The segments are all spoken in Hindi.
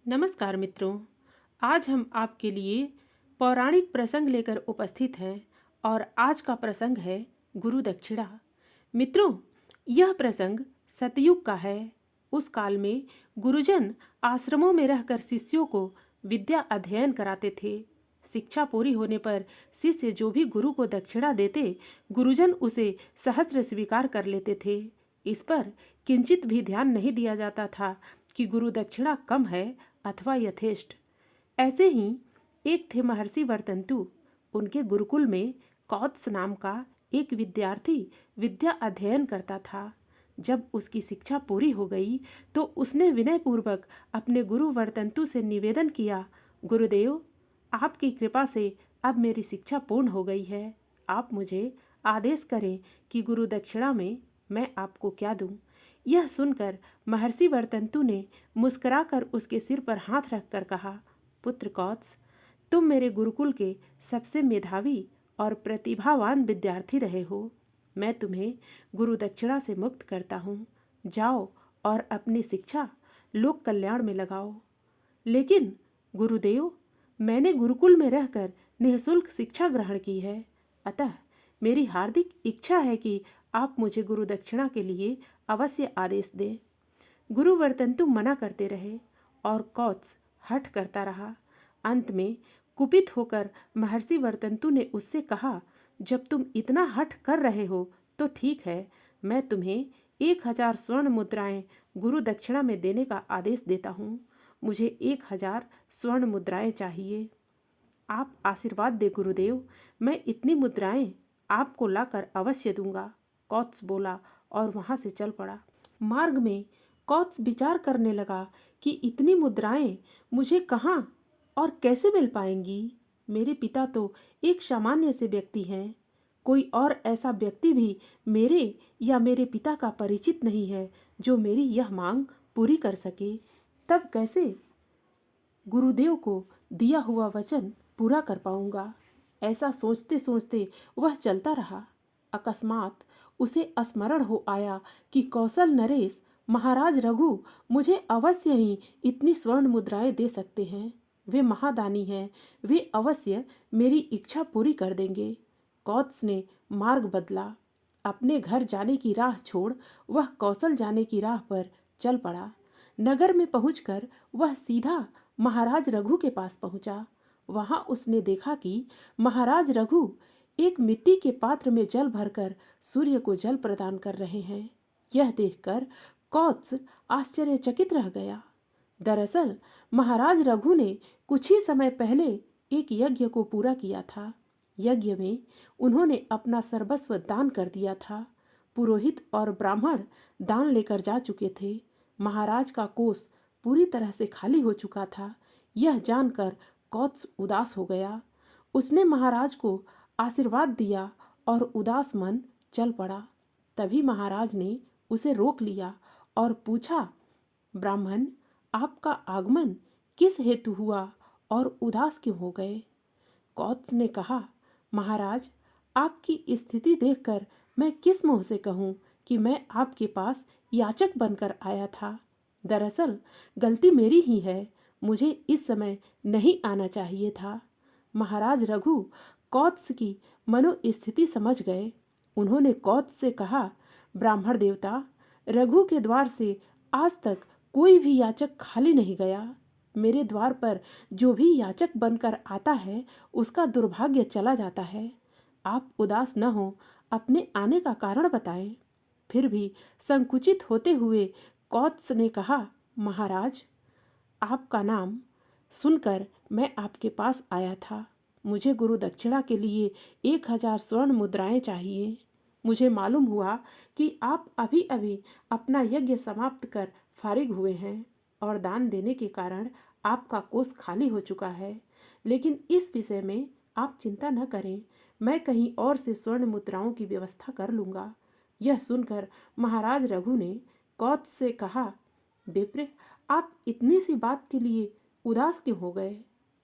नमस्कार मित्रों। आज हम आपके लिए पौराणिक प्रसंग लेकर उपस्थित हैं और आज का प्रसंग है गुरु दक्षिणा। मित्रों, यह प्रसंग सतयुग का है। उस काल में गुरुजन आश्रमों में रहकर शिष्यों को विद्या अध्ययन कराते थे। शिक्षा पूरी होने पर शिष्य जो भी गुरु को दक्षिणा देते, गुरुजन उसे सहस्र स्वीकार कर लेते थे। इस पर किंचित भी ध्यान नहीं दिया जाता था कि गुरु दक्षिणा कम है अथवा यथेष्ट। ऐसे ही एक थे महर्षि वर्तंतु। उनके गुरुकुल में कौत्स नाम का एक विद्यार्थी विद्या अध्ययन करता था। जब उसकी शिक्षा पूरी हो गई तो उसने विनयपूर्वक अपने गुरु वर्तंतु से निवेदन किया, गुरुदेव, आपकी कृपा से अब मेरी शिक्षा पूर्ण हो गई है। आप मुझे आदेश करें कि गुरु दक्षिणा में मैं आपको क्या दूं। यह सुनकर महर्षि वर्तंतु ने मुस्कुराकर उसके सिर पर हाथ रखकर कहा, पुत्र कौत्स, तुम मेरे गुरुकुल के सबसे मेधावी और प्रतिभावान विद्यार्थी रहे हो। मैं तुम्हें गुरु दक्षिणा से मुक्त करता हूँ। जाओ और अपनी शिक्षा लोक कल्याण में लगाओ। लेकिन गुरुदेव, मैंने गुरुकुल में रहकर निःशुल्क शिक्षा ग्रहण की है, अतः मेरी हार्दिक इच्छा है कि आप मुझे गुरु दक्षिणा के लिए अवश्य आदेश दें। गुरु वर्तंतु मना करते रहे और कौत्स हठ करता रहा। अंत में कुपित होकर महर्षि वर्तंतु ने उससे कहा, जब तुम इतना हठ कर रहे हो तो ठीक है, मैं तुम्हें 1000 स्वर्ण मुद्राएं गुरु दक्षिणा में देने का आदेश देता हूँ। मुझे 1000 स्वर्ण मुद्राएं चाहिए। आप आशीर्वाद दे गुरुदेव, मैं इतनी मुद्राएं आपको लाकर अवश्य दूंगा। कौत्स बोला और वहां से चल पड़ा। मार्ग में कौत्स विचार करने लगा कि इतनी मुद्राएं मुझे कहाँ और कैसे मिल पाएंगी। मेरे पिता तो एक सामान्य से व्यक्ति हैं। कोई और ऐसा व्यक्ति भी मेरे या मेरे पिता का परिचित नहीं है जो मेरी यह मांग पूरी कर सके। तब कैसे गुरुदेव को दिया हुआ वचन पूरा कर पाऊंगा। ऐसा सोचते सोचते वह चलता रहा। अकस्मात उसे स्मरण हो आया कि कौशल नरेश महाराज रघु मुझे अवश्य ही इतनी स्वर्ण मुद्राएं दे सकते हैं। वे महादानी हैं, वे अवश्य मेरी इच्छा पूरी कर देंगे। कौत्स ने मार्ग बदला। अपने घर जाने की राह छोड़ वह कौशल जाने की राह पर चल पड़ा। नगर में पहुंचकर वह सीधा महाराज रघु के पास पहुंचा। वहां उसने देखा कि महाराज रघु एक मिट्टी के पात्र में जल भरकर सूर्य को जल प्रदान कर रहे हैं। यह देखकर कौत्स आश्चर्यचकित रह गया। दरअसल महाराज रघु ने कुछ ही समय पहले एक यज्ञ को पूरा किया था। यज्ञ में उन्होंने अपना सर्वस्व दान कर दिया था। पुरोहित और ब्राह्मण दान लेकर जा चुके थे। महाराज का कोष पूरी तरह से खाली हो चुका था। यह जानकर कौत्स उदास हो गया। उसने महाराज को आशीर्वाद दिया और उदास मन चल पड़ा। तभी महाराज ने उसे रोक लिया और पूछा, ब्राह्मण, आपका आगमन किस हेतु हुआ और उदास क्यों हो गए? कौत्स ने कहा, महाराज, आपकी स्थिति देखकर मैं किस मुंह से कहूँ कि मैं आपके पास याचक बनकर आया था। दरअसल गलती मेरी ही है, मुझे इस समय नहीं आना चाहिए था। महाराज रघु कौत्स की मनोस्थिति समझ गए। उन्होंने कौत्स से कहा, ब्राह्मण देवता, रघु के द्वार से आज तक कोई भी याचक खाली नहीं गया। मेरे द्वार पर जो भी याचक बनकर आता है उसका दुर्भाग्य चला जाता है। आप उदास न हो, अपने आने का कारण बताएं। फिर भी संकुचित होते हुए कौत्स ने कहा, महाराज, आपका नाम सुनकर मैं आपके पास आया था। मुझे गुरु दक्षिणा के लिए 1000 स्वर्ण मुद्राएं चाहिए। मुझे मालूम हुआ कि आप अभी अभी अपना यज्ञ समाप्त कर फारिग हुए हैं और दान देने के कारण आपका कोष खाली हो चुका है। लेकिन इस विषय में आप चिंता न करें, मैं कहीं और से स्वर्ण मुद्राओं की व्यवस्था कर लूँगा। यह सुनकर महाराज रघु ने कौत्स से कहा, विप्र, आप इतनी सी बात के लिए उदास क्यों हो गए?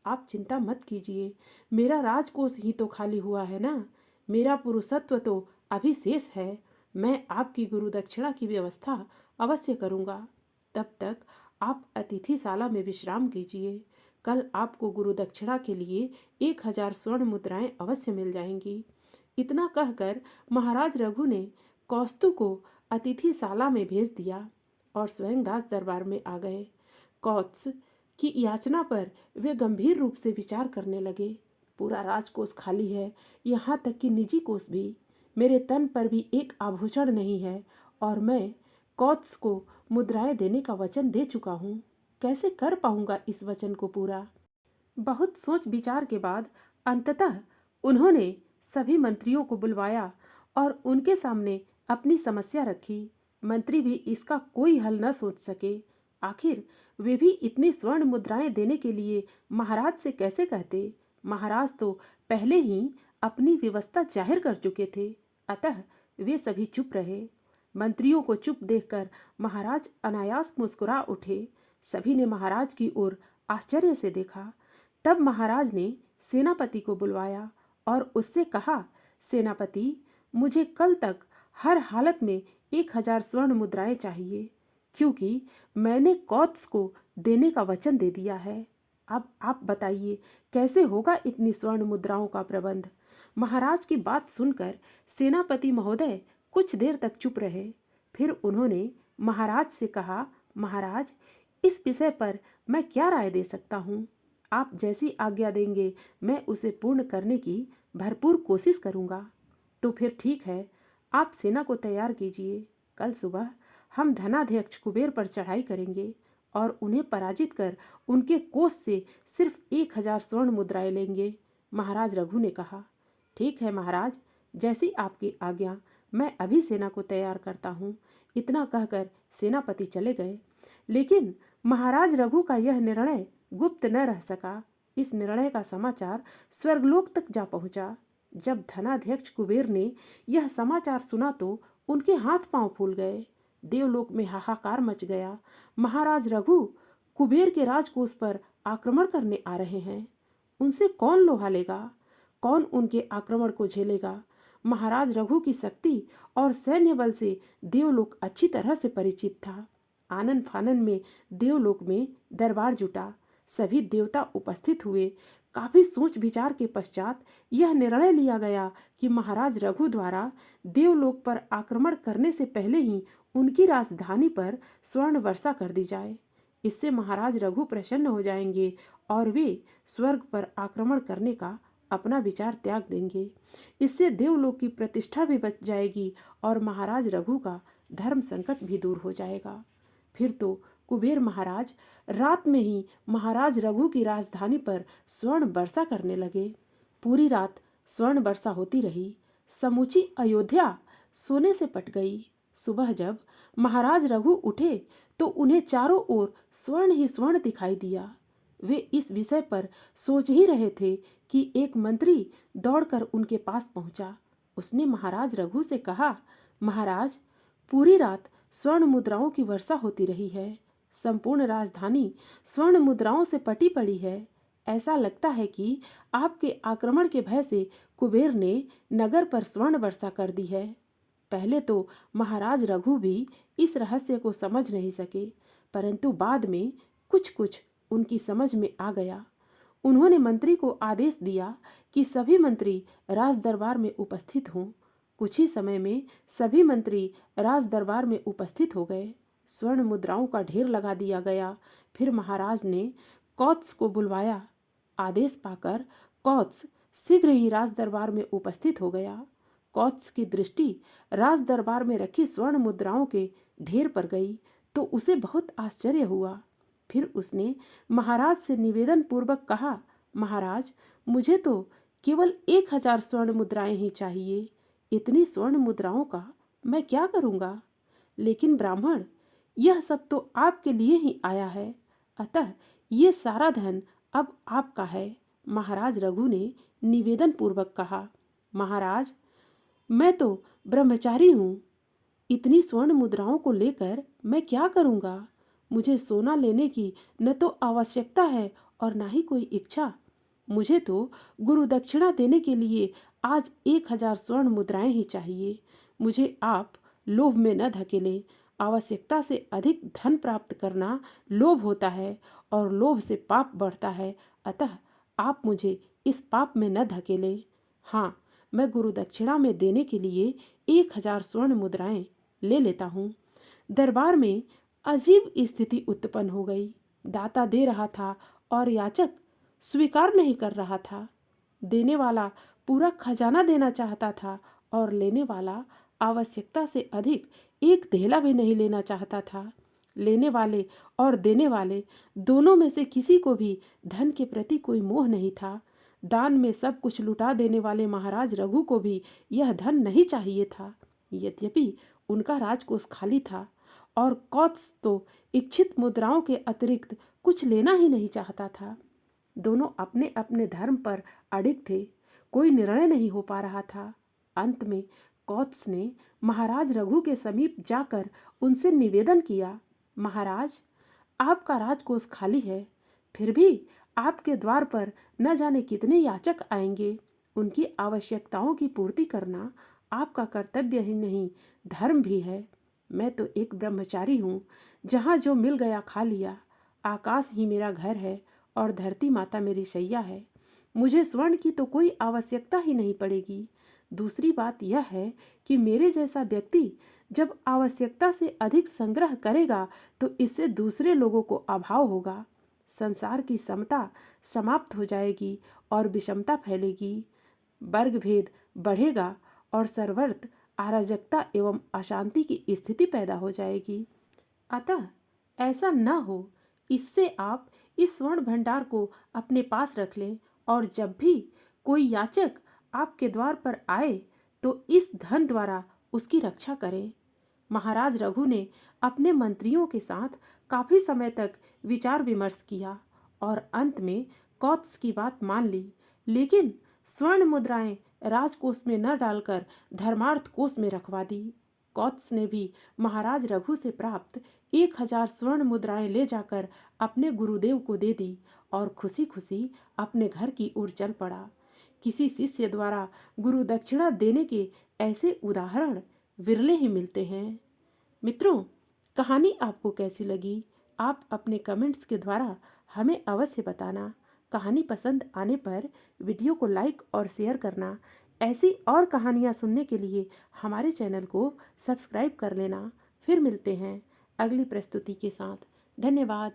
आप चिंता मत कीजिए, मेरा राजकोष ही तो खाली हुआ है ना। मेरा पुरुषत्व तो अभी शेष है। मैं आपकी गुरु दक्षिणा की व्यवस्था अवश्य करूँगा। तब तक आप अतिथिशाला में विश्राम कीजिए। कल आपको गुरु दक्षिणा के लिए 1000 स्वर्ण मुद्राएं अवश्य मिल जाएंगी। इतना कहकर महाराज रघु ने कौस्तु को अतिथिशाला में भेज दिया और स्वयं राज दरबार में आ गए। कौत्स की याचना पर वे गंभीर रूप से विचार करने लगे। पूरा राजकोष खाली है, यहाँ तक कि निजी कोष भी। मेरे तन पर भी एक आभूषण नहीं है और मैं कौत्स को मुद्राएं देने का वचन दे चुका हूँ। कैसे कर पाऊंगा इस वचन को पूरा? बहुत सोच विचार के बाद अंततः उन्होंने सभी मंत्रियों को बुलवाया और उनके सामने अपनी समस्या रखी। मंत्री भी इसका कोई हल न सोच सके। आखिर वे भी इतनी स्वर्ण मुद्राएं देने के लिए महाराज से कैसे कहते? महाराज तो पहले ही अपनी व्यवस्था जाहिर कर चुके थे। अतः वे सभी चुप रहे। मंत्रियों को चुप देखकर महाराज अनायास मुस्कुरा उठे। सभी ने महाराज की ओर आश्चर्य से देखा। तब महाराज ने सेनापति को बुलवाया और उससे कहा, सेनापति, मुझे कल तक हर हालत में 1000 स्वर्ण मुद्राएं चाहिए, क्योंकि मैंने कौत्स को देने का वचन दे दिया है। अब आप बताइए कैसे होगा इतनी स्वर्ण मुद्राओं का प्रबंध? महाराज की बात सुनकर सेनापति महोदय कुछ देर तक चुप रहे। फिर उन्होंने महाराज से कहा, महाराज, इस विषय पर मैं क्या राय दे सकता हूँ? आप जैसी आज्ञा देंगे मैं उसे पूर्ण करने की भरपूर कोशिश करूँगा। तो फिर ठीक है, आप सेना को तैयार कीजिए। कल सुबह हम धनाध्यक्ष कुबेर पर चढ़ाई करेंगे और उन्हें पराजित कर उनके कोष से सिर्फ 1000 स्वर्ण मुद्राएं लेंगे। महाराज रघु ने कहा, ठीक है महाराज, जैसी आपकी आज्ञा। मैं अभी सेना को तैयार करता हूँ। इतना कहकर सेनापति चले गए। लेकिन महाराज रघु का यह निर्णय गुप्त न रह सका। इस निर्णय का समाचार स्वर्गलोक तक जा पहुंचा। जब धनाध्यक्ष कुबेर ने यह समाचार सुना तो उनके हाथ पांव फूल गए। देवलोक में हाहाकार मच गया। महाराज रघु कुबेर के राजकोष पर आक्रमण करने आ रहे हैं। उनसे कौन लोहा लेगा? कौन उनके आक्रमण को झेलेगा? महाराज रघु की शक्ति और सैन्य बल से देवलोक अच्छी तरह से परिचित था। आनन फानन में देवलोक में दरबार जुटा। सभी देवता उपस्थित हुए। काफी सोच विचार के पश्चात यह निर्णय लिया गया कि महाराज रघु द्वारा देवलोक पर आक्रमण करने से पहले ही उनकी राजधानी पर स्वर्ण वर्षा कर दी जाए। इससे महाराज रघु प्रसन्न हो जाएंगे और वे स्वर्ग पर आक्रमण करने का अपना विचार त्याग देंगे। इससे देवलोक की प्रतिष्ठा भी बच जाएगी और महाराज रघु का धर्म संकट भी दूर हो जाएगा। फिर तो कुबेर महाराज रात में ही महाराज रघु की राजधानी पर स्वर्ण वर्षा करने लगे। पूरी रात स्वर्ण वर्षा होती रही। समूची अयोध्या सोने से पट गई। सुबह जब महाराज रघु उठे तो उन्हें चारों ओर स्वर्ण ही स्वर्ण दिखाई दिया। वे इस विषय पर सोच ही रहे थे कि एक मंत्री दौड़कर उनके पास पहुंचा। उसने महाराज रघु से कहा, महाराज, पूरी रात स्वर्ण मुद्राओं की वर्षा होती रही है। संपूर्ण राजधानी स्वर्ण मुद्राओं से पटी पड़ी है। ऐसा लगता है कि आपके आक्रमण के भय से कुबेर ने नगर पर स्वर्ण वर्षा कर दी है। पहले तो महाराज रघु भी इस रहस्य को समझ नहीं सके, परंतु बाद में कुछ कुछ उनकी समझ में आ गया। उन्होंने मंत्री को आदेश दिया कि सभी मंत्री राज दरबार में उपस्थित हों। कुछ ही समय में सभी मंत्री राज दरबार में उपस्थित हो गए। स्वर्ण मुद्राओं का ढेर लगा दिया गया। फिर महाराज ने कौत्स को बुलवाया। आदेश पाकर कौत्स शीघ्र ही राज दरबार में उपस्थित हो गया। कौत्स की दृष्टि राज दरबार में रखी स्वर्ण मुद्राओं के ढेर पर गई तो उसे बहुत आश्चर्य हुआ। फिर उसने महाराज से निवेदन पूर्वक कहा, महाराज, मुझे तो केवल 1000 स्वर्ण मुद्राएं ही चाहिए। इतनी स्वर्ण मुद्राओं का मैं क्या करूँगा? लेकिन ब्राह्मण, यह सब तो आपके लिए ही आया है, अतः ये सारा धन अब आपका है। महाराज रघु ने निवेदन पूर्वक कहा, महाराज, मैं तो ब्रह्मचारी हूँ। इतनी स्वर्ण मुद्राओं को लेकर मैं क्या करूँगा? मुझे सोना लेने की न तो आवश्यकता है और न ही कोई इच्छा। मुझे तो गुरु दक्षिणा देने के लिए आज 1000 स्वर्ण मुद्राएं ही चाहिए। मुझे आप लोभ में न धकेलें। आवश्यकता से अधिक धन प्राप्त करना लोभ होता है और लोभ से पाप बढ़ता है। अतः आप मुझे इस पाप में न धकेलें। हाँ, मैं गुरु दक्षिणा में देने के लिए 1000 स्वर्ण मुद्राएं ले लेता हूँ। दरबार में अजीब स्थिति उत्पन्न हो गई। दाता दे रहा था और याचक स्वीकार नहीं कर रहा था। देने वाला पूरा खजाना देना चाहता था और लेने वाला आवश्यकता से अधिक एक धेला भी नहीं लेना चाहता था। लेने वाले और देने वाले दोनों में से किसी को भी धन के प्रति कोई मोह नहीं था। दान में सब कुछ लुटा देने वाले महाराज रघु को भी यह धन नहीं चाहिए था। यद्यपि उनका राजकोष खाली था और कौत्स तो इच्छित मुद्राओं के अतिरिक्त कुछ लेना ही नहीं चाहता था। दोनों अपने अपने धर्म पर अडिग थे। कोई निर्णय नहीं हो पा रहा था। अंत में कौत्स ने महाराज रघु के समीप जाकर उनसे निवेदन किया, महाराज, आपका राजकोष खाली है, फिर भी आपके द्वार पर न जाने कितने याचक आएंगे। उनकी आवश्यकताओं की पूर्ति करना आपका कर्तव्य ही नहीं, धर्म भी है। मैं तो एक ब्रह्मचारी हूँ, जहाँ जो मिल गया खा लिया। आकाश ही मेरा घर है और धरती माता मेरी शैया है। मुझे स्वर्ण की तो कोई आवश्यकता ही नहीं पड़ेगी। दूसरी बात यह है कि मेरे जैसा व्यक्ति जब आवश्यकता से अधिक संग्रह करेगा तो इससे दूसरे लोगों को अभाव होगा। संसार की समता समाप्त हो जाएगी और विषमता फैलेगी। वर्ग भेद बढ़ेगा और सर्वत्र अराजकता एवं अशांति की स्थिति पैदा हो जाएगी। अतः ऐसा न हो, इससे आप इस स्वर्ण भंडार को अपने पास रख लें और जब भी कोई याचक आपके द्वार पर आए तो इस धन द्वारा उसकी रक्षा करें। महाराज रघु ने अपने मंत्रियों के साथ काफी समय तक विचार विमर्श किया और अंत में कौत्स की बात मान ली, लेकिन स्वर्ण मुद्राएं राजकोष में न डालकर धर्मार्थ कोष में रखवा दी। कौत्स ने भी महाराज रघु से प्राप्त 1000 स्वर्ण मुद्राएं ले जाकर अपने गुरुदेव को दे दी और खुशी खुशी अपने घर की ओर चल पड़ा। किसी शिष्य द्वारा गुरु दक्षिणा देने के ऐसे उदाहरण विरले ही मिलते हैं। मित्रों, कहानी आपको कैसी लगी? आप अपने कमेंट्स के द्वारा हमें अवश्य बताना। कहानी पसंद आने पर वीडियो को लाइक और शेयर करना। ऐसी और कहानियाँ सुनने के लिए हमारे चैनल को सब्सक्राइब कर लेना। फिर मिलते हैं अगली प्रस्तुति के साथ। धन्यवाद।